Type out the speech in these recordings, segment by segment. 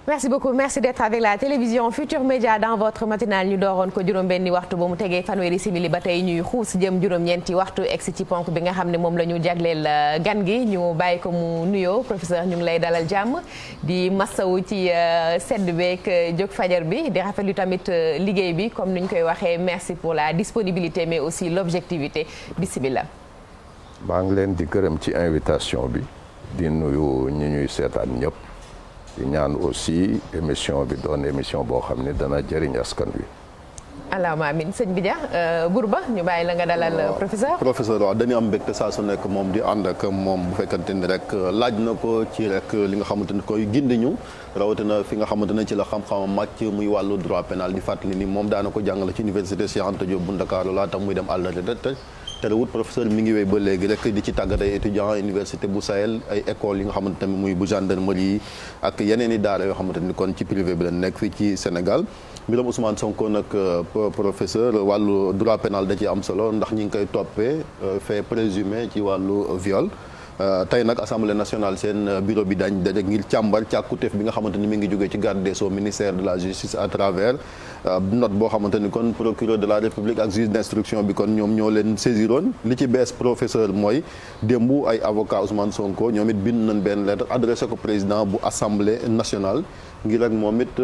merci beaucoup merci d'être avec la télévision Futur Média dans votre matinale ñu dooroon ko juróom-benni waxtu ba mu tegee fanweeri simili ba tey ñuy xuus jëm juróom-ñeenti waxtu egsi ci ponk bi nga xam ne moom la ñu jagleel gan gi ñu bàyyi ko mu nuyoo professeur ñu ngi lay dalal jàmm di massawu ci sedd beeg jóg fajar bi di rafetlu tamit liggéey bi comme ni ñu koy waxee merci pour la disponibilité mais aussi l'objectivité bismillah. maa ngi leen di gërëm ci invitation bi di nuyu ñi ñuy seetaan ñëpp. di ñaan aussi émission bi doon émission boo xam ne dana jëriñ askan wi. allahumma amiin sëñ bi Dia Bourba ñu bàyyi la nga dalal professeur. waaw dañuy am mbégte saa su nekk moom di ànd ak moom bu fekkante ni rek laaj na ko ci rek li nga xamante ni koy gindi ñu rawatina fi nga xamante ne ci la xam-xamam màcc muy wàllu droit pénal di fàttali ni moom daana ko jàngale ci université Cheikh Anta Diop bu Ndakaaru laata muy dem àll terewut professeur mi ngi wéy ba léegi rek di ci tàggat ay étudiants université bu Sahel ay écoles yi nga xamante ne muy bu gendarmerie ak yeneen i daara yoo xamante ni kon ci privé bi la nekk fii ci Sénégal mbiram Ousmane Sonko nag professeur wàllu droit pénal da ci am solo ndax ñi ngi koy toppee fait présumé ci wàllu viol tey nag assemblée nationale seen bureau bi dañ daje ngir càmbar càkkutéef bi nga xamante ni mi ngi jógee ci garde des sceaux ministère de la justice à travers note boo xamante ni kon procureur de la république ak juge d'instruction bi kon ñoom ñoo leen saisiroon li ci bees professeur mooy démb ay avocat Ousmane Sonko ñoom it bind nañ benn lettre adressé ko président bu assemblée nationale ngir rek moom it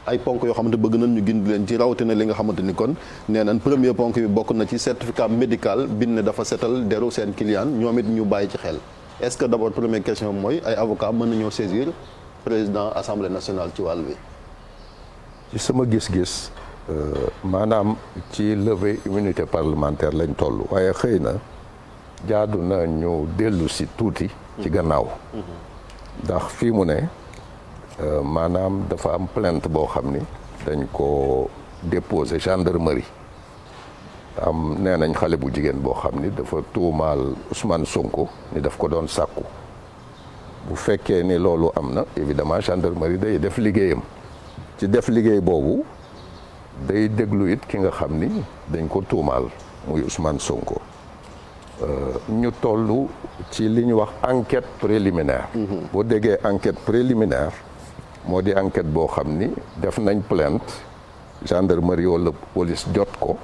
ay ponk yoo xamante bëgg nañ ñu gindi leen ci rawatina li nga xamante ni kon nee nañ premier ponk bi bokk na ci certificat médical bind ne dafa setal deru seen client ñoom it ñu bàyyi ci xel est-ce que d'abord première question mooy ay avocat mën nañoo saisir président assemblée nationale ci wàll bi. ci sama gis-gis maanaam ci levée immunité parlementaire lañ toll waaye xëy na jaadu na ñu dellu si tuuti ci gannaaw ndax fii mu ne maanaam dafa am plainte boo xam ni dañ ko déposé gendarmerie am nee nañ xale bu jigéen boo xam ni dafa tuumaal Ousmane Sonko ni daf ko doon sàkku bu fekkee ni loolu am na évidemment gendarmerie day def liggéeyam ci def liggéey boobu day déglu it ki nga xam ni dañ ko tuumaal muy Ousmane Sonko ñu toll ci li ñu wax enquête préliminaire boo déggee enquête préliminaire moo di enquête boo xam ni def nañ plainte gendarmerie wala police jot ko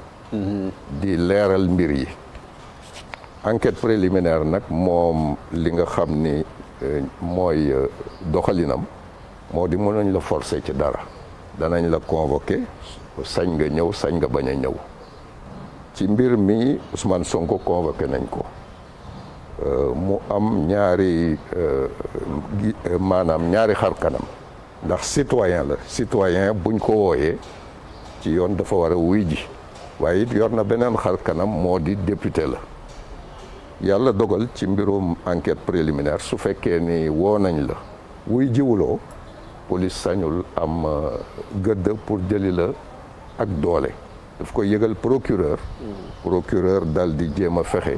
di leeral mbir yi enquête préliminaire nag moom li nga xam ni mooy doxalinam moo di mën nañ la forcer ci dara danañ la convoquer sañ nga ñëw sañ nga bañ a ñëw ci mbir mi Ousmane Sonko convoqué nañ ko mu am ñaari maanaam ñaari xar kanam ndax citoyen buñ ko wooyee ci yoon dafa war a wuy ji waaye it yor na beneen xar kanam moo di député la yàlla dogal ci mbirum enquête préliminaire su fekkee ni woo nañ la wuy jiwuloo police sañul am gëdd pour jëli la ak doole daf ko yëgal procureur dal di jéem a fexe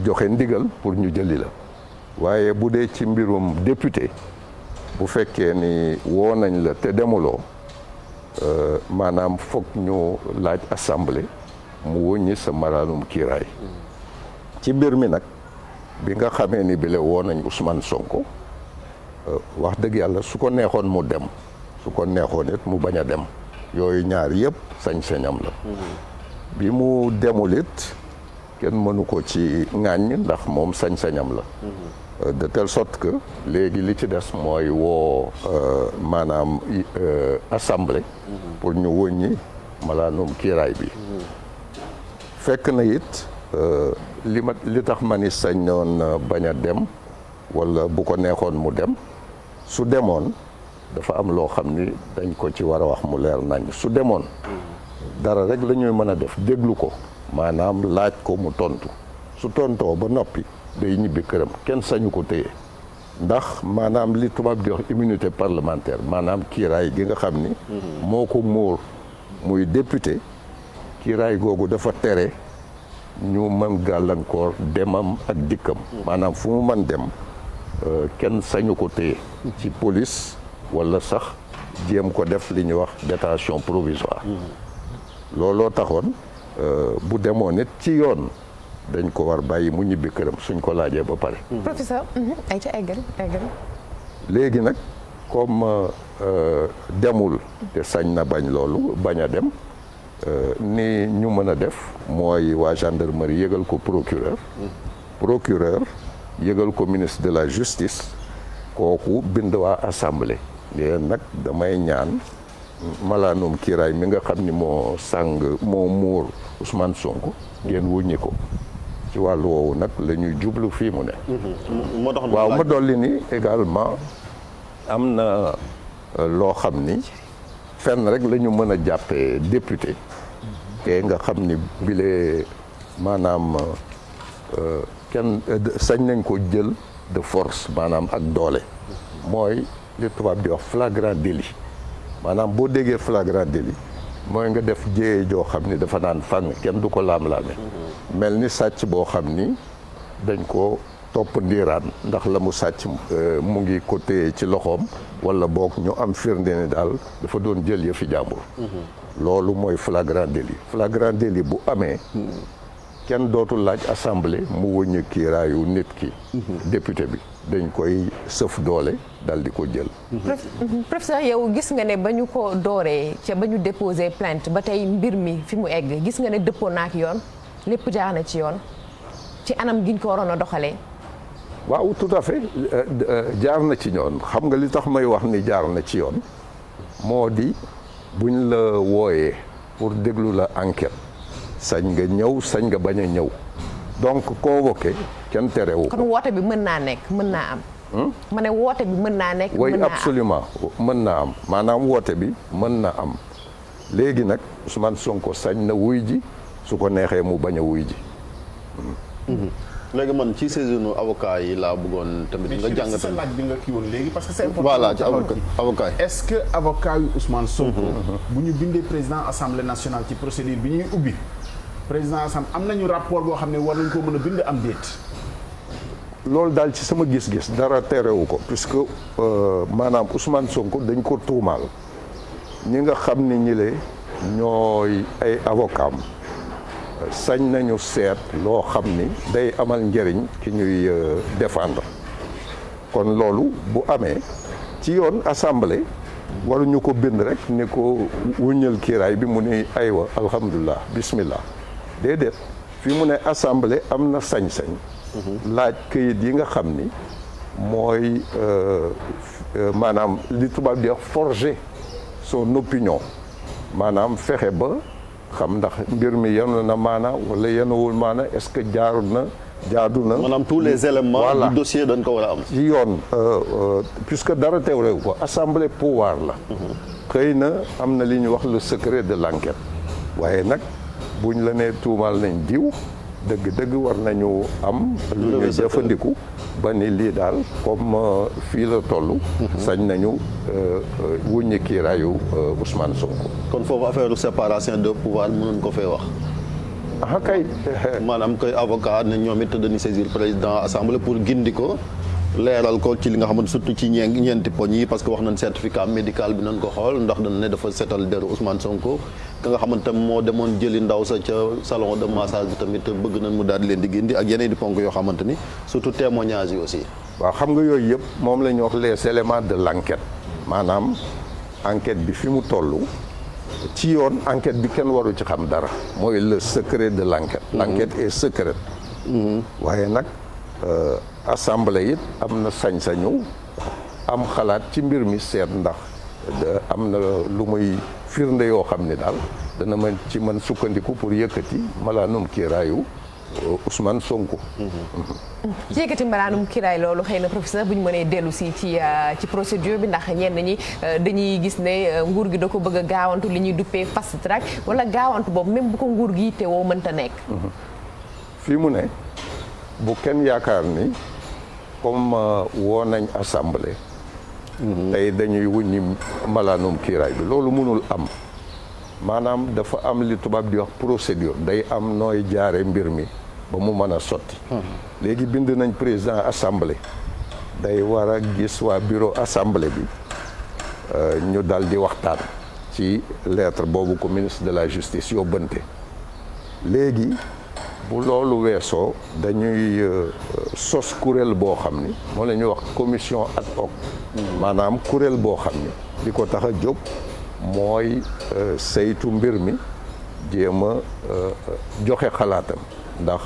joxe ndigal pour ñu jëli la waaye bu dee ci mbirum député bu fekkee ni woo nañ la te demuloo maanaam foog ñu laaj assemblée mu wëññi sa maraanum kiiraay ci mbir mi nag bi nga xamee ni bile woo nañ Ousmane Sonko wax dëgg yàlla su ko neexoon mu dem su ko neexoon it mu bañ a dem yooyu ñaar yëpp sañ-sañam la bi mu demul it kenn mënu ko ci ŋàññ ndax moom sañ-sañam la de telle sorte que léegi li ci des mooy woo maanaam assemblée pour ñu wëññi malaanum kiiraay bi fekk na it li tax ma ni sañoon bañ a dem wala bu ko neexoon mu dem su demoon dafa am loo xam ni dañ ko ci war a wax mu leer nañ su demoon dara rek la ñuy mën a def déglu ko maanaam laaj ko mu tontu su tontoo ba noppi day ñibbi këram kenn sañu ko téye ndax maanaam li tubaab di wax immunité parlementaire maanaam kiiraay gi nga xam ni moo ko muur muy député kiiraay googu dafa tere ñu mën gàllankoor demam ak dikkam maanaam fu mu mën dem kenn sañu ko téye ci police wala sax jéem ko def li ñuy wax détention provisoire looloo taxoon bu demoon nit ci yoon dañ ko war bàyyi mu ñibbi këram suñ ko laajee ba pare. professeur ay ca eggal léegi nag comme demul te sañ na bañ loolu bañ a dem ni ñu mën a def mooy waa gendarmerie yëgal ko procureur yëgal ko ministre de la justice kooku bind waa assemblée léegi nag damay ñaan malaanum kiiraay mi nga xam ni moo muur Ousmane Sonko ngeen wuññi ko ci wàllu woowu nag la ñuy jublu fii mu ne. moo tax waaw ma dolli ni également am na loo xam ni fenn rek la ñu mën a jàppee député te nga xam ni bile maanaam kenn sañ nañ ko jël de force maanaam ak doole mooy li tubaab di wax flagrant délit maanaam boo déggee flagrant délit mooy nga def jéye joo xam ni dafa naan fang kenn du ko laam-laame mel ni sàcc boo xam ni dañ ko topp ndiiraan ndax la mu sàcc mu ngi ko téye ci loxoom wala boog ñu am firnde ni daal dafa doon jël yëfi jàmbur loolu mooy flagrant délit bu amee kenn dootul laaj assemblée mu wëññi kiiraayu nit ki député bi dañ koy sëf doole dal di ko jël professeur yow gis nga ne ba ñu ko dooree ca ba ñu déposé plainte ba tey mbir mi fi mu egg gis nga ne dëppoo na ak yoon lépp jaar na ci yoon ci anam giñ ko waroon a doxalee waaw tout à fait jaar na ci yoon xam nga li tax may wax ni jaar na ci yoon moo di buñ la wooyee pour déglu la enquête sañ nga ñëw sañ nga bañ a ñëw donc convoqué kenn terewu ko. kon woote bi mën naa nekk mën naa am. ma ne woote bi mën naa nekk. mën naa am oui absolument mën naa am maanaam woote bi mën na am léegi nag Ousmane Sonko sañ na wuy ji su ko neexee mu bañ a wuy ji. léegi man ci saisonu avocat yi laa bëggoon tamit nga jàngatal sa laaj bi nga kii woon léegi parce que c'est important. voilà ci avocat yi. est-ce que avocat yu Ousmane Sonko. bu ñu bindee président assemblée nationale ci procédure bi ñuy ubbi président assemblée am nañu rapport boo xam ne war nañ koo mën a bind am déet. loolu daal ci sama gis-gis dara terewu ko puisque maanaam Ousmane Sonko dañ ko tuumaal ñi nga xam ni ñi le ñooy ay avocat am sañ nañu seet loo xam ni day amal njëriñ ki ñuy défendre kon loolu bu amee ci yoon assemblée waruñu ko bind rek ni ko wuññal kiiraay bi mu ni aywa alhamdulilah bismillah déedéet fi mu ne assemblée am na sañ-sañ laaj këyit yi nga xam ni mooy maanaam li tubaab di wax forger son opinion maanaam fexe ba xam ndax mbir mi yenu na maana wala yenuwul maana est-ce que jaadu na maanaam tous les éléments voilà. du dossier dañ ko war a am ci yoon puisque dara teew réew ko assemblée pouvoir la xëy na am na li ñuy wax le secret de l'enquête waaye nag buñ la nee tuumaal nañ diw dëgg-dëgg war nañu am lu ñuy jëfandiku ba ni lii daal comme fii la toll sañ nañu wuññi kiiraayu Ousmane Sonko kon foofu affaire séparation de pouvoir mënuñ ko fee wax ah kay maanaam koy avocat ne ñoom it dañuy saisir président assemblée pour gindi ko leeral ko ci li nga xamante surtout ci ñeenti poñ yi parce que wax nañ certificat médical bi nañ ko xool ndax dañ ne dafa seetal deru Ousmane Sonko ka nga xamante moo demoon jëli ndaw sa ca salon de massage bi tamit bëgg nañ mu daal di leen di gindi ak yeneen di ponk yoo xamante ni surtout témoignage yi aussi. waaw xam nga yooyu yëpp moom la ñuy wax les éléments de l'enquête maanaam enquête bi fi mu toll ci yoon enquête bi kenn waru ci xam dara mooy le secret de l'enquête. L'enquête est secrète. waaye nag assemblée it am na sañ-sañu am xalaat ci mbir mi seet ndax am na lu muy firnde yoo xam ne daal dana mën ci mën sukkandiku pour yëkkati malaanum kiiraayu Ousmane Sonko. ci yëkkati mbalaanum kiraay loolu xëy na professeur bu ñu mënee dellu si ci procédure bi ndax ñenn ñi dañuy gis ne nguur gi da ko bëgg a gaawantu li ñuy duppee fast track wala gaawantu boobu même bu ko nguur gi te woo mënta nekk. fii mu ne bu kenn yaakaar ni comme woo nañ assemblée. tey dañuy wuññi malaanum kiiraay bi loolu mënul am maanaam dafa am li tubaab di wax procédure day am nooy jaare mbir mi ba mu mën a sotti. léegi bind nañ président assemblée day war a gis waa bureau assemblée bi ñu dal di waxtaan ci lettre boobu ko ministre de la justice yóbbante léegi bu loolu weesoo dañuy sos kuréel boo xam ni moo la ñuy wax commission ad hoc maanaam kuréel boo xam ni li ko tax a jóg mooy saytu mbir mi jéem a joxe xalaatam ndax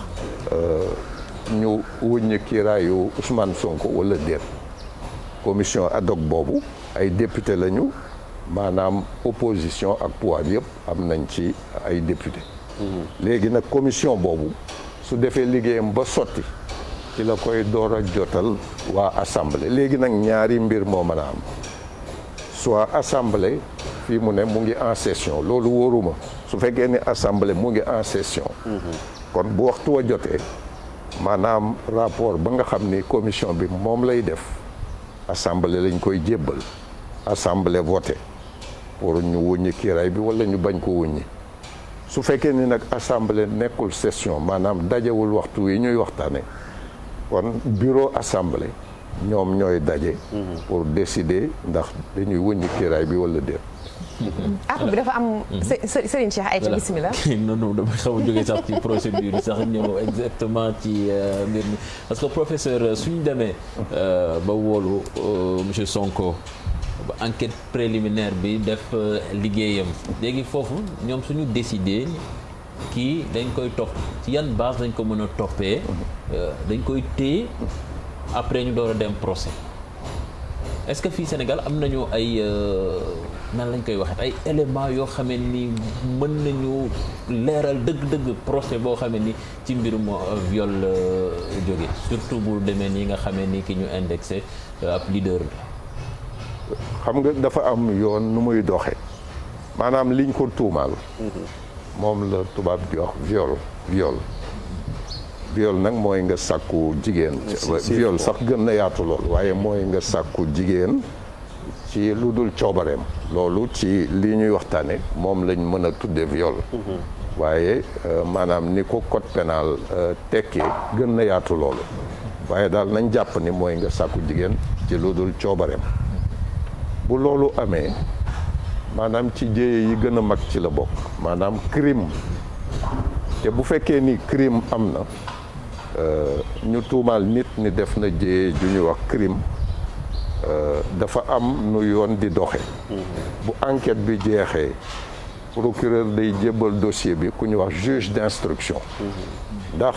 ñu wuññi kiiraayu Ousmane Sonko wala déet commission ad hoc boobu ay député lañu maanaam opposition ak pouvoir yëpp am nañ ci ay député léegi nag commission boobu su defee liggéeyam ba sotti ci la koy door a jotal waa assemblée léegi nag ñaari mbir moo mën a am soit assemblée fii mu ne mu ngi en session loolu wóoruma su fekkee ni assemblée mu ngi en session kon bu waxtu wa jotee maanaam rapport ba nga xam ni commission bi moom lay def assemblée lañ koy jébbal assemblée voté pour ñu wuññi kiiraay bi wala ñu bañ ko wuññi su fekkee ni nag assemblée nekkul session maanaam dajewul waxtu wi ñuy waxtaane kon bureau assemblée ñoom ñooy daje pour décider ndax dañuy wuññi kiiraay bi wala déet àq bi dafa am Serigne Cheikh ay ci bismillah non dama xaw a jógee sax ci procédure yi sax ñëw exactement ci mbir mi parce que professeur suñu demee ba wóolu monsieur Sonko ba enquête préliminaire bi def liggéeyam léegi foofu ñoom suñu décidé kii dañ koy topp ci yan base dañ ko mën a toppee dañ koy téye après ñu door a dem procès est-ce que fii Sénégal am nañu ay nan lañ koy waxee ay éléments yoo xamee ni mën nañu leeral dëgg-dëgg procès boo xamee ni ci mbirum viol jóge surtout bu demee nii nga xamee ni ki ñu indexé ab leader bi. xam nga dafa am yoon nu muy doxe maanaam liñ ko tuumaal moom la tubaab di wax viol nag mooy nga sàkku jigéen viol sax gën na yaatu lool waaye mooy nga sàkku jigéen ci lu dul coobareem loolu ci li ñuy waxtaane moom lañ mën a tudde viol waaye maanaam ni ko code pénal tekkee gën na yaatu loolu waaye daal nañ jàpp ni mooy nga sàkku jigéen ci lu dul coobareem bu loolu amee maanaam ci jéye yi gën a mag ci la bokk maanaam crime te bu fekkee ni crime am na ñu tuumaal nit ni def na jéye ju ñuy wax crime dafa am nu yoon di doxe bu enquête bi jeexee procureur day jébbal dossier bi ku ñuy wax juge d'instruction ndax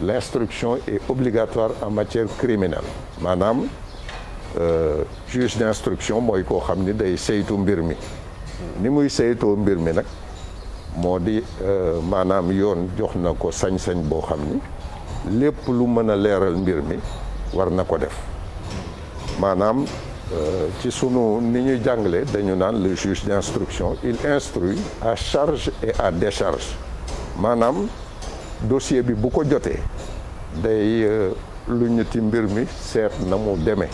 l'instruction est obligatoire en matière criminelle maanaam juge d'instruction mooy koo xam ni day saytu mbir mi ni muy saytoo mbir mi nag moo di maanaam yoon jox na ko sañ-sañ boo xam ni lépp lu mën a leeral mbir mi war na ko def maanaam ci sunu ni ñuy jàngale dañu naan le juge d'instruction il instruit à charge et à décharge maanaam dossier bi bu ko jotee day lu ñuti mbir mi seet na mu demee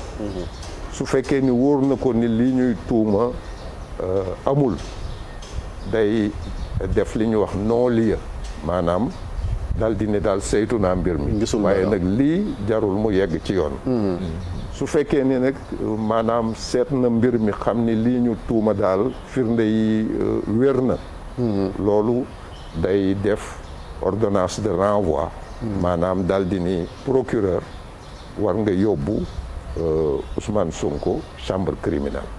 su fekkee ni wóor na ko ni li ñuy tuuma amul day def li ñuy wax non-lieu maanaam dal di ne daal saytu naa mbir mi waaye nag lii jarul mu yegg ci yoon su fekkee ni nag maanaam seet na mbir mi xam ni lii ñu tuuma daal firnde yi wér na loolu day def ordonnance de renvoi maanaam daal di ni procureur war nga yóbbu Ousmane Sonko chambre criminelle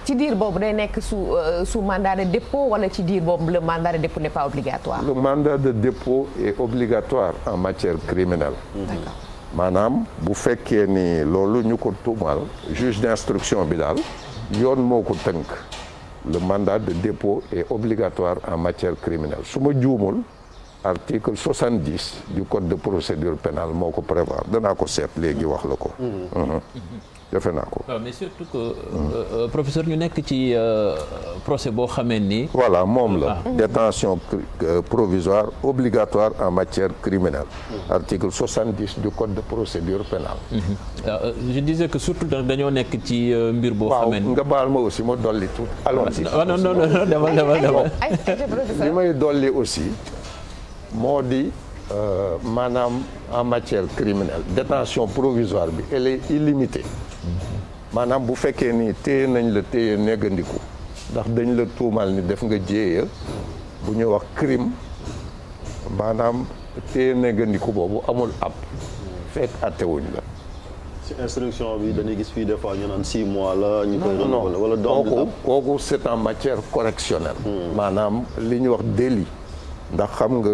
ci diir boobu day nekk sous mandat de dépôt wala ci diir boobu le mandat de dépôt n'est pas obligatoire. Le mandat de dépôt est obligatoire en matière criminelle. D'accord. maanaam bu fekkee ni loolu ñu ko tuumaal juge d'instruction bi daal yoon moo ko tënk le mandat de dépôt est obligatoire en matière criminelle su ma juumul article 70 du code de procédure pénale moo ko prévoir danaa ko seet léegi wax la ko. defe naa ko. waaw mais surtout que professeur ñu nekk ci procès boo xamee ni. voilà moom la. détention provisoire obligatoire en matière criminelle. article 70 du code de procédure pénale. Je disais que surtout dañoo nekk ci mbir boo xamee ni. waaw nga baal ma aussi ma dolli tout. allons-y non demal. li may dolli aussi moo di. maanaam en matière criminelle détention provisoire bi elle est illimitée maanaam bu fekkee ni téye nañ la téye neggandiku ndax dañ la tuumal ni def nga jéeya bu ñuy wax crime maanaam téye négandiku boobu amul ab fekk attewuñ la. ci instruction bi dañuy gis fii des fois ñu naan 6 mois la. ñu koy renouveler wala doom kooku c'est en matière correctionnelle. maanaam li ñu wax délit. ndax xam nga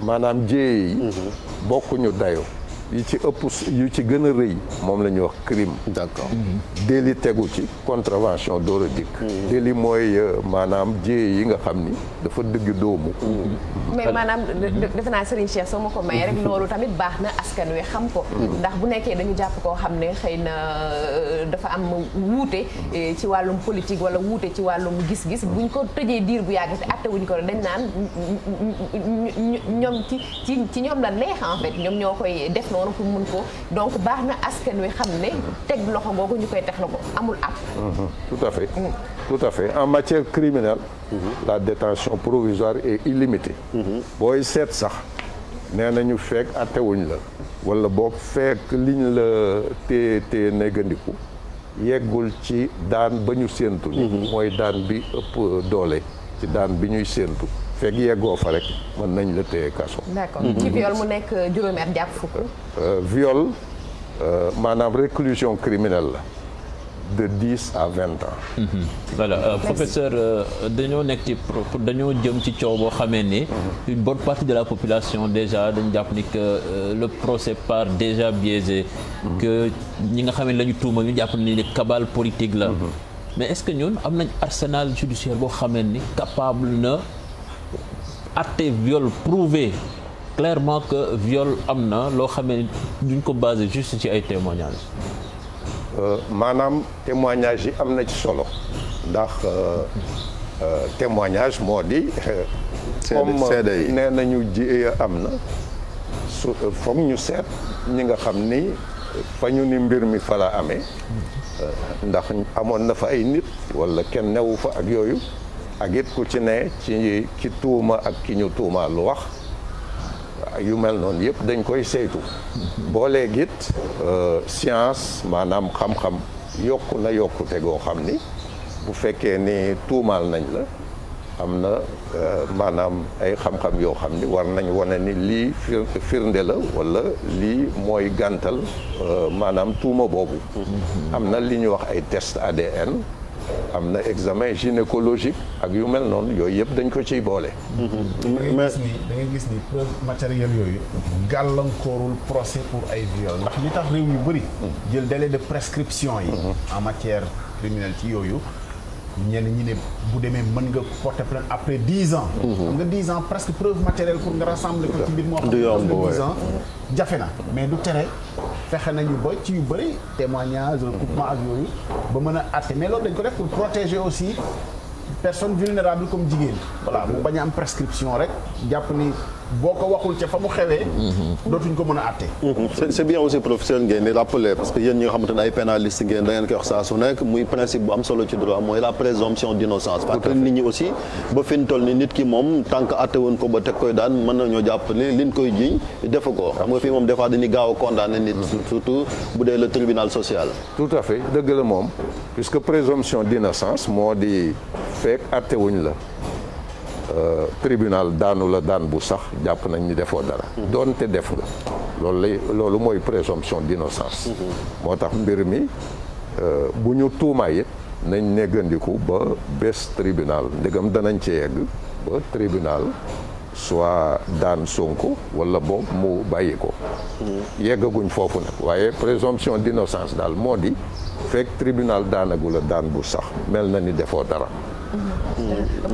maanaam jéye yi. bokkuñu dayo yi ci ëpp yu ci gën a rëy moom la ñuy wax crime. d'accord. délit tegu ci contravention door a dikk. délit mooy maanaam jéye yi nga xam ni dafa dëgg doomu. mais maanaam defe naa Serigne Cheikh soo ma ko may rek loolu tamit baax na askan wi xam ko. ndax bu nekkee dañu jàpp koo xam ne xëy na dafa am wuute ci wàllum politique wala wuute ci wàllum gis-gis buñ ko tëjee diir bu yàgg te atte wuñ ko dañ naan ñoom ci ñoom la neex en fait ñoom ñoo koy def noonu pour mun ko donc baax na askan wi xam ne teg loxo googu ñu koy teg loxo amul ab. tout à fait tout à fait en matière criminelle. la détention provisoire est illimitée. booy seet sax nee nañu fekk attewuñ la wala boog fekk liñ la téye négandiku yeggul ci daan ba ñu séentu. mooy daan bi ëpp doole ci daan bi ñuy séentu. fekk yeggoo fa rek mën nañ la téye kaso. d'accord ci viol mu nekk juróomi at jàpp fukk. viol maanaam réclusion criminelle la de 10 à 20 ans. Voilà professeur dañoo nekk ci dañoo jëm ci coow boo xamee ni une bonne partie de la population déjà dañu jàpp ni que le procès part déjà biaisé. que ñi nga xam ne la ñu tuuma ñu jàpp ni cabale politique la. mais est-ce que ñun am nañ arsenal judiciaire boo xamee ni capable na. atte viol prouvé clairement que viol am na loo xamee ni duñ ko basé juste ci ay témoignages. maanaam témoignage yi am na ci solo ndax témoignage moo di. comme nee nañu ji am na su foog ñu seet ñi nga xam ni fa ñu ni mbir mi fa la amee ndax amoon na fa ay nit walla kenn newu fa ak yooyu. ak it ku ci ne ci ki tuuma ak ki ñu tuuma lu wax yu mel noonu yëpp dañ koy saytu boo léegi it science maanaam xam-xam yokku na yokkute goo xam ni bu fekkee ni tuumaal nañ la am na maanaam ay xam-xam yoo xam ni war nañ wane ni lii firnde la walla lii mooy gàntal maanaam tuuma boobu am na li ñuy wax ay test ADN am na examen gynécologique ak yu mel noonu yooyu yëpp dañ ko ciy boole. mais da ngay gis ni preuve matérielle yooyu gàllankoorul procès pour ay viol ndax li tax réew yu bëri jël délai de prescription yi en matière criminelle ci yooyu ñenn ñi ne bu demee mën nga porter plainte après 10 ans. xam nga 10 ans presque preuve matérielle pour nga rassembler ko ci mbir moo xam ne 10 ans jafe na mais du tere fexe nañu ba ci yu bëri témoignage recoupement ak yooyu ba mën a àtte mais loolu dañ ko def pour protéger aussi personne vulnérable comme jigéen voilà mu bañ a am prescription rek jàpp ni boo ko waxul ca fa mu xewee dootuñ ko mën a àtte. c'est bien aussi professeur ngeen di rappeler parce que yéen ñi nga xamante ne ay pénaliste ngeen da ngeen koy wax saa su nekk muy principe bu am solo ci droit mooy la présomption d'innocence parce que nit ñi aussi ba fi ñu toll ni nit ki moom tant que àtte woon ko ba teg koy daan mën nañoo jàpp ni liñ koy jiiñ defu ko xam nga fii moom des fois dañuy gaaw a condamné nit surtout bu dee le tribunal social. tout à fait dëgg la moom puisque présomption d'innocence moo di fekk àtte wuñ la tribunal daanu la daan bu sax jàpp nañ ni defoo dara doonte def nga loolu mooy présomption d'innocence moo tax mbir mi bu ñu tuumaay it nañ neggandiku ba bés tribunal ndegam danañ ci yegg ba tribunal soit daan Sonko wala boog mu bàyyi ko yeggaguñ foofu nag waaye présomption d'innocence daal moo di fekk tribunal daanagu la daan bu sax mel na ni defoo dara.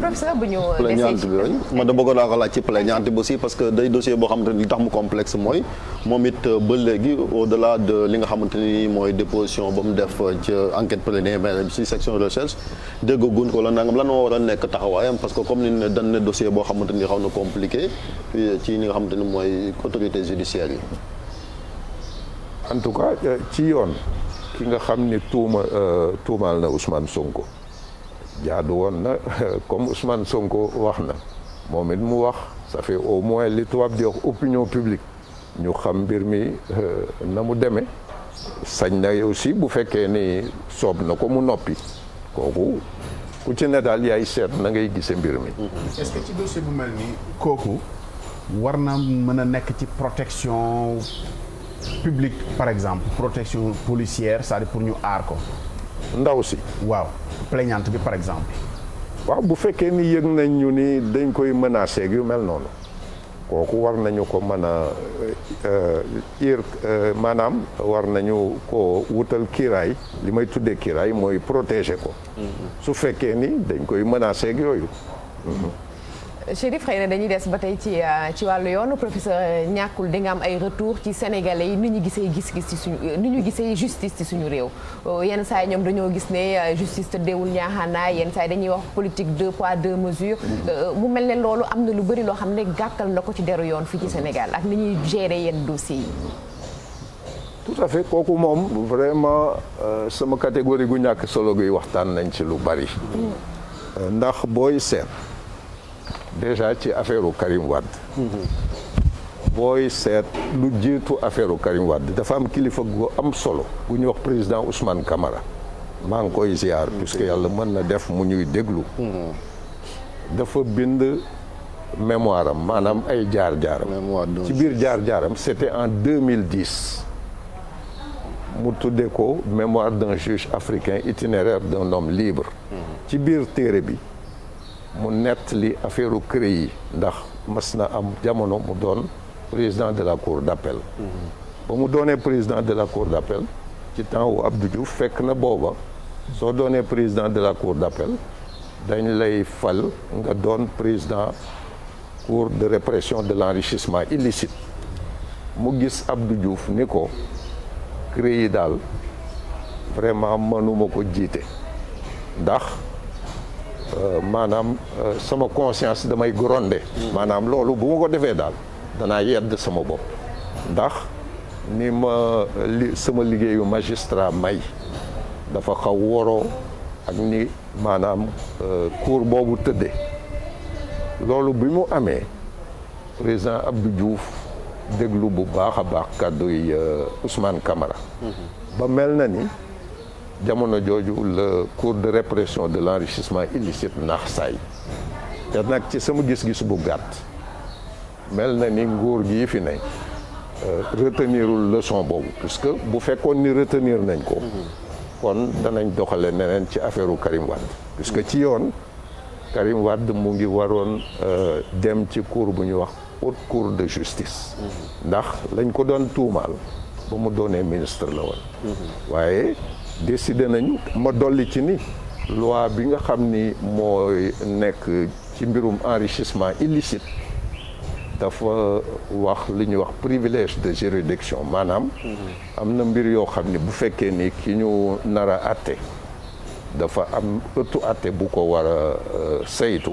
professeur bu ñu plaignante bi man da bëggoon naa ko laaj ci plaignante bi aussi parce que day dossier boo xamante ni li tax mu complexe mooy moom it ba léegi au-delà de li nga xamante ni mooy déposition ba mu def ci enquête préliminaire ci section recherche déggaguñ ko la nangam lan moo war a nekk taxawaayam parce que comme ni ne dañ ne dossier boo xamante ni xaw na compliqué ci li nga xamante ni mooy autorité judiciaire yi. en tout cas ci yoon ki nga xam ni tuumaal na Ousmane Sonko. jaadu woon na comme Ousmane Sonko wax na moom it mu wax ça fait au moins li tubaab di wax opinion publique ñu xam mbir mi na mu demee sañ na aussi bu fekkee ni soob na ko mu noppi kooku ku ci ne daal yaay seet na ngay gise mbir mi. est-ce que ci dossier bu mel nii kooku war na mën a nekk ci protection publique par exemple protection policière c'est-à-dire pour ñu aar ko. ndaw si. waaw plaignante bi par exemple. waaw bu fekkee ni yëg nañ ñu ni dañ koy menacer ak yu mel noonu kooku war nañu ko mën a maanaam war nañu ko wutal kiiraay li may tuddee kiiraay mooy protéger ko. su fekkee ni dañ koy menacer ak yooyu. Chérif xëy na dañuy des ba tey ci wàllu yoon professeur ñàkkul di nga am ay retour ci sénégalais yi ni ñu gisee gis-gis ci suñu ni ñu gisee justice ci suñu réew yenn saa yi ñoom dañoo gis ne justice tëddeewul ñaaxaanaay yenn saa yi dañuy wax politique 2 poids 2 mesures mu mel ne loolu am na lu bëri loo xam ne gàkkal na ko ci deru yoon fii ci Sénégal ak ni ñuy gérer yenn dossiers yi. tout à fait kooku moom vraiment sama catégorie gu ñàkk solo gi waxtaan nañ ci lu bari. ndax booy seet. déjà ci affaire Karim Wade. booy seet lu jiitu affaire Karim Wade dafa am kilifa gu am solo bu ñuy wax président Ousmane Camara maa ngi koy ziar puisque yàlla mën na def mu ñuy déglu. dafa bind mémoire am maanaam ay jaar-jaaram. ci biir jaar-jaaram c'était en 2010 mu tuddee ko mémoire d'un juge africain itinéraire d'un homme libre. ci biir téere bi. mu nettali affaire CREI yi ndax mas na am jamono mu doon président de la cour d'appel. ba mu doonee président de la cour d'appel ci temps wu Abdou Diouf fekk na booba soo doonee président de la cour d'appel dañ lay fal nga doon président cour de répression de l'enrichissement illicite mu gis Abdou Diouf ni ko CREI yi daal vraiment mënuma ko jiite ndax maanaam sama conscience damay gronder maanaam loolu bu ma ko defee daal danaa yedd sama bopp ndax ni ma sama liggéeyu magistrat may dafa xaw woroo ak ni maanaam cour boobu tëddee loolu bi mu amee président Abdou Diouf déglu bu baax a baax kàdduy Ousmane Camara ba mel na ni jamono jooju la cour de répression de l'enrichissement illicite naax saay te nag ci sama gis-gis bu gàtt mel na ni nguur gi fi ne retenirul leçon boobu puisque bu fekkoon ni retenir nañ ko kon danañ doxale neneen ci affaire Karim Wade puisque ci yoon Karim Wade mu ngi waroon dem ci cour bu ñuy wax haute cour de justice ndax lañ ko doon tuumaal ba mu doonee ministre la woon waaye décidé nañu ma dolli ci ni loi bi nga xam ni mooy nekk ci mbirum enrichissement illicite dafa wax li ñuy wax privilège de juridiction maanaam am na mbir yoo xam ni bu fekkee ni ki ñu nar a àtte dafa am ëttu àtte bu ko war a saytu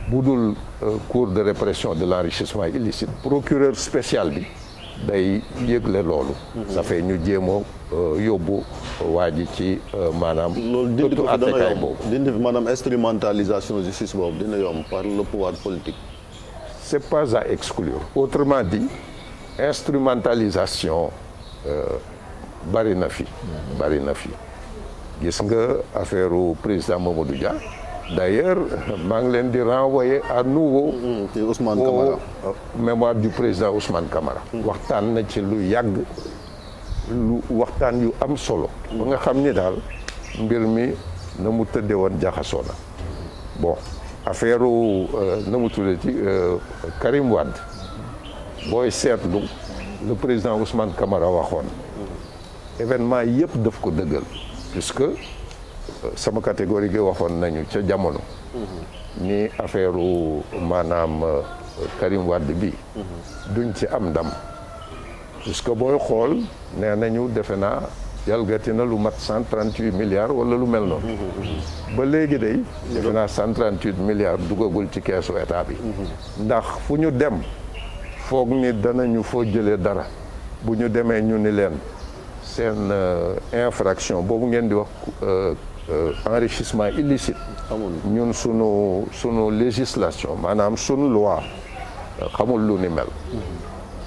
bu dul cour de répression de l'enrichissement illicite procureur spécial bi day yëgle loolu ça fait ñu jéem a yóbbu waa ji ci maanaam loolu dindi ko fi dana attekaay yomb boobu dindi fi maanaam instrumentalisation justice boobu dina yomb par le pouvoir politique. c'est pas à exclure autrement dit instrumentalisation bari na fi gis nga affaire président Mamadou Dia d'ailleurs maa ngi leen di renvoyer à nouveau ci Ousmane Camara mémoire du président Ousmane Camara waxtaan na ci lu yàgg lu waxtaan yu am solo ba nga xam ni daal mbir mi na mu tëdde woon jaxasoo na bon affaire na mu tuddati Karim Wade booy seetlu le président Ousmane Camara waxoon événement yëpp daf ko dëggal puisque sama catégorie gi waxoon nañu ca jamono ni affaire maanaam Karim Wade bi duñ ci am ndam puisque booy xool nee nañu defe naa jalgati na lu mat 138 milliards wala lu mel noonu ba léegi day defe naa 138 milliards dugagul ci keesu état bi ndax fu ñu dem foog ni danañu foo jëlee dara bu ñu demee ñu ni leen seen infraction boobu ngeen di wax enrichissement illicite ñun sunu législation maanaam sunu loi xamul lu ni mel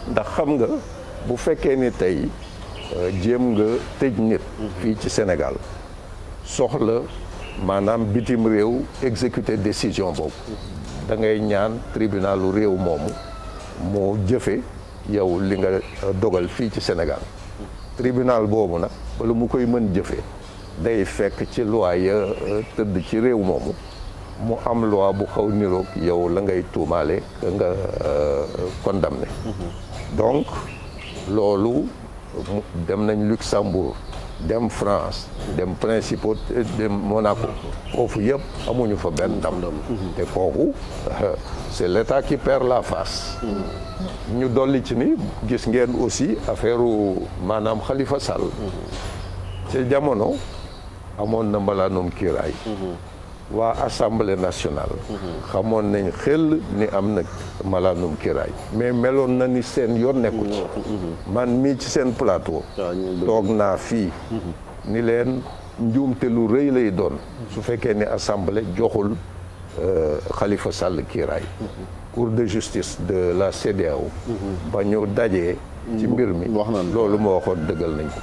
ndax xam nga bu fekkee ni tey jéem nga tëj nit fii ci Sénégal soxla maanaam bitim réew exécuter décision boobu da ngay ñaan tribunalu réew moomu moo jëfe yow li nga dogal fii ci Sénégal tribunal boobu nag bala mu koy mën jëfe day fekk ci loi ya tëdd ci réew moomu mu am loi bu xaw niroog yow la ngay tuumaale nga condamné donc loolu dem nañ Luxembourg dem France dem Principauté dem Monaco foofu yëpp amuñu fa benn ndam te kooku c'est l'État qui perd la face ñu dolli ci ni gis ngeen aussi affaire maanaam Khalifa Sall ci jamono amoon na mbalaanum kiiraay waa Assemblée nationale xamoon nañ xel ni am na malaanum kiiraay mais meloon na ni seen yoon nekku ci man mii ci seen plateau toog naa fii ni leen njuumte lu rëy lay doon su fekkee ni Assemblée joxul Khalifa Sall kiiraay Cour de justice de la CEDEAO ba ñu dajee ci mbir mi loolu ma waxoon dëggal nañ ko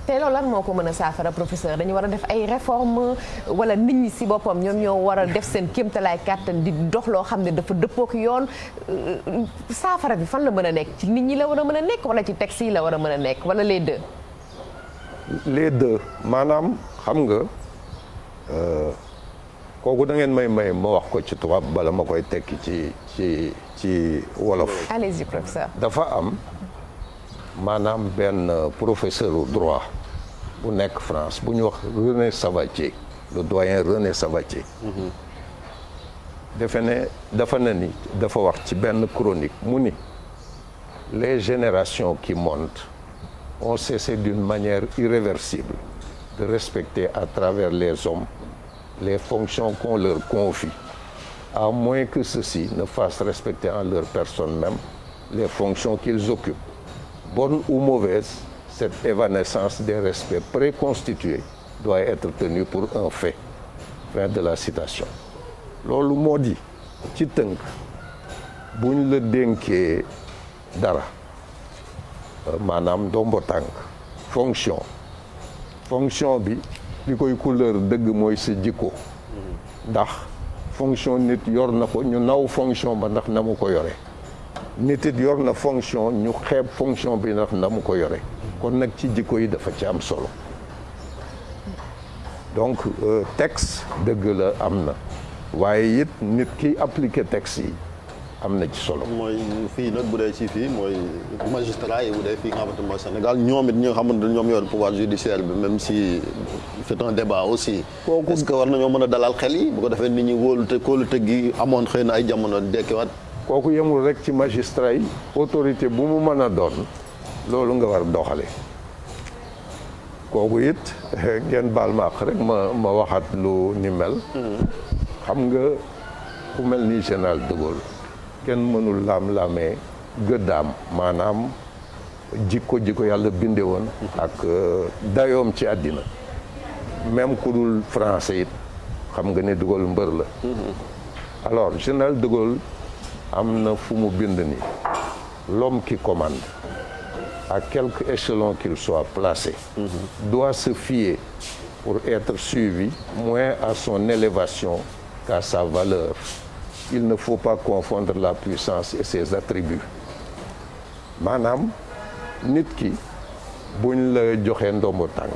te loolu lan moo ko mën a saafara professeur dañu war a def ay réformes wala nit ñi ci boppam ñoom ñoo war a def seen kéemtalaay kàttan di dox loo xam ne dafa dëppook yoon saafara bi fan la mën a nekk ci nit ñi la war a mën a nekk wala ci texte yi la war a mën a nekk wala les deux. les deux maanaam xam nga kooku da ngeen may ma wax ko ci tubaab bala ma koy tekki ci wolof. allez-y professeur. dafa am. maanaam benn professeur droit bu nekk France bu ñu wax René Savatier le doyen René Savatier dafa ne ni dafa wax ci benn chronique mu ni les générations qui montent ont cessé d'une manière irréversible de respecter à travers les hommes les fonctions qu'on leur confie à moins que ceux-ci ne fassent respecter en leur personne même les fonctions qu'ils occupent. Bonne ou mauvaise, cette évanescence des respects préconstitués doit être tenue pour un fait. Fin de la citation. loolu moo di ci tënk buñ la dénkee dara maanaam ndombo tànk fonction bi li koy couleur dëgg mooy sa jikko ndax fonction nit yor na ko ñu naw fonction ba ndax na mu ko yore nit it yor na fonction ñu xeeb fonction bi ndax na mu ko yore kon nag ci jikko yi dafa ci am solo donc texte dëgg la am na waaye it nit ki appliquer texte yi am na ci solo. mooy fii nag bu dee ci fii mooy magistrat yi bu dee fii nga xamante mooy Sénégal ñoom it ñi nga xamante ñoom yor pouvoir judiciaire bi même si c'est un débat aussi. est-ce que war nañoo mën a dalal xel yi bu ko defee nit ñi kóolute gi amoon xëy na ay jamono dekkiwaat. kooku yemul rek ci magistrat yi autorité bu mu mën a doon loolu nga war doxale kooku it ngeen baal ma ak rek ma waxaat lu ni mel. xam nga ku mel ni général de Gaulle kenn mënul laam-laamee gëddaam maanaam jikko yàlla binde woon ak dayoom ci àddina même ku dul français it xam nga ne de Gaulle mbër la alors général de Gaulle am na fu mu bind ni l'homme qui commande à quelque échelon qu'il soit placé doit se fier pour être suivi moins à son élévation qu'à sa valeur. Il ne faut pas confondre la puissance et ses attributs. maanaam nit ki buñ la joxee ndombo tànk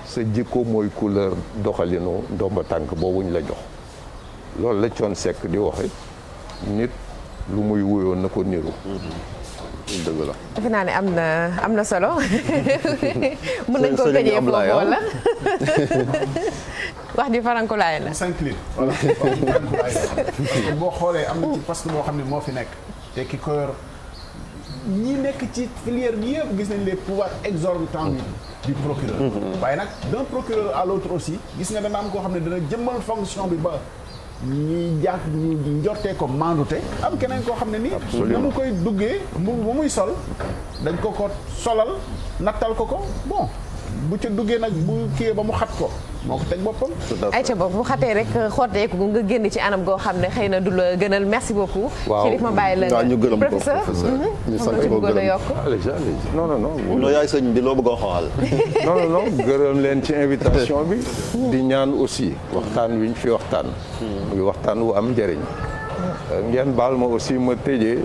sa jikko mooy couleur doxalinu ndombo tànk boobuñ la jox loolu la Thione Seck di waxe nit lu muy wuyoo na ko niru. dëgg la. defe naa ne am na solo. mën nañ ko tëjee foofu wala. wax ji farankulaay la. voilà boo xoolee am na ci poste boo xam ne moo fi nekk te ki ko yor ñi nekk ci filière bi yëpp gis nañ les pouvoirs exorbitants du procureur. waaye nag d'un procureur à l'autre aussi gis nga dana am koo xam ne dana jëmmal fonction bi ba ñuy jàpp ñu njortee ko mandute am keneen koo xam ne ni na mu koy duggee bu muy sol dañ ko solal nattal ko bon bu ca duggee nag bu kii ba mu xat ko moo ko teg boppam. ay ca bopp bu xatee rek xotteeku nga génn ci anam goo xam ne xëy na du la gënal merci beaucoup. waaw Chérif ma bàyyi la ñu gërëm ko professeur. ñu sant ci ko bëggoon a gërëm yokk. allez non non non. non yaay sëñ bi loo bëgg a xool. non gërëm leen ci invitation bi. di ñaan aussi waxtaan wi ñu fi waxtaan. muy waxtaan wu am njëriñ. ngeen baal ma aussi ma tëjee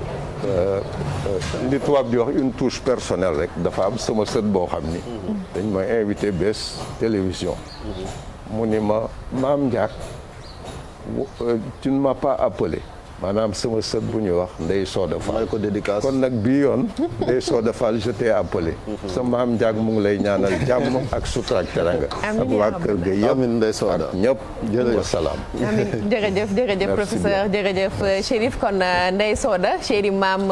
li tubaab di wax une touche personnelle rek dafa am sama sët boo xam ni. dañ ma invité bés télévision. mu ni ma Maam Ndiak tu ne m'as pas appelé. maanaam sama sët bu ñuy wax Ndeye Soda Fall ko dédicace kon nag bii yoon Ndeye Soda Fall je t'ai appelé sa maam Ndiak mu ngi lay ñaanal jàmm ak sutura ak teranga ak waa kër ga yëpp amiin Ndeye Soda ak ñëpp jërëjëf salaam amiin jërëjëf professeur jërëjëf Chérif kon Ndeye Soda chéri maam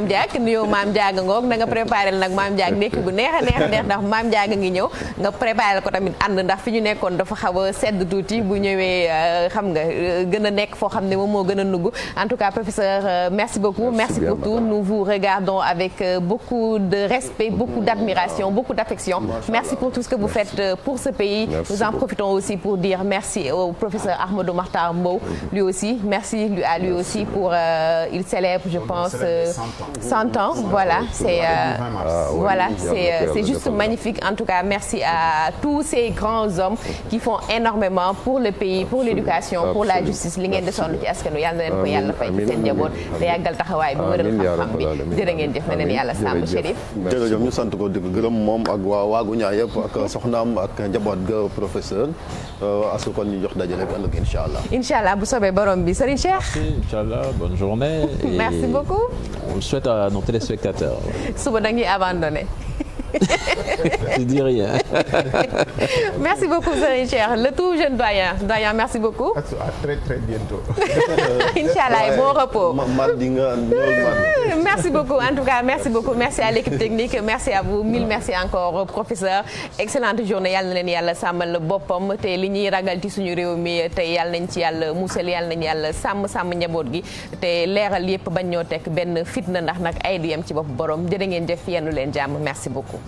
Ndiak nuyoo maam Ndiak ngoog na nga préparé nag maam Ndiak nekk bu neex a neex ndax maam Ndiak ngi ñëw nga préparé ko tamit ànd ndax fi ñu nekkoon dafa xaw a sedd tuuti bu ñëwee xam nga gën a nekk foo xam ne moom moo gën a nugg. En tout cas, professeur, merci beaucoup. Merci pour tout. Nous vous regardons avec beaucoup de respect, beaucoup d'admiration, beaucoup d'affection. Merci pour tout ce que vous faites pour ce pays. Nous en profitons aussi pour dire merci au professeur Ahmadou Makhtar Mbow. Lui aussi, merci à lui aussi pour il célèbre, je pense, 100 ans. Voilà, c'est juste magnifique. En tout cas, merci à tous ces grands hommes qui font énormément pour le pays, pour l'éducation, pour la justice. Li ngeen di sonn ci askanu yàlla fay ci seen njaboot te yàggal taxawaay bi wëral xam-xam bi jërë ngeen jëf na leen yàlla sàmm Chérif jërëjëf ñu sant ko di ko gërëm moom ak waa waagu ñaa yëpp ak soxnaam ak njaboot ga professeur asu kon ñu jox daje rek ëllëg incha allah bu soobee borom bi Serigne Cheikh incha allah bonne journée merci beaucoup on le souhaite à nos téléspectateurs suba da ñuy abandonné je dis rien. Merci beaucoup Serigne Cheikh le tout jeune doyen merci beaucoup. À très bientôt. Inch'Allah bon repos. Merci beaucoup en tout cas merci à l'équipe technique merci à vous mille merci encore professeur excellente journée yàlla na leen yàlla sàmmal boppam te li ñuy ragal ci suñu réew mi te yàlla nañ ci yàlla musal yàlla nañ yàlla sàmm njaboot gi te leeral yëpp bañ ñoo teg benn fitna ndax nag ay du yem ci bopp borom jërë ngeen jëf yennu leen jàmm merci beaucoup.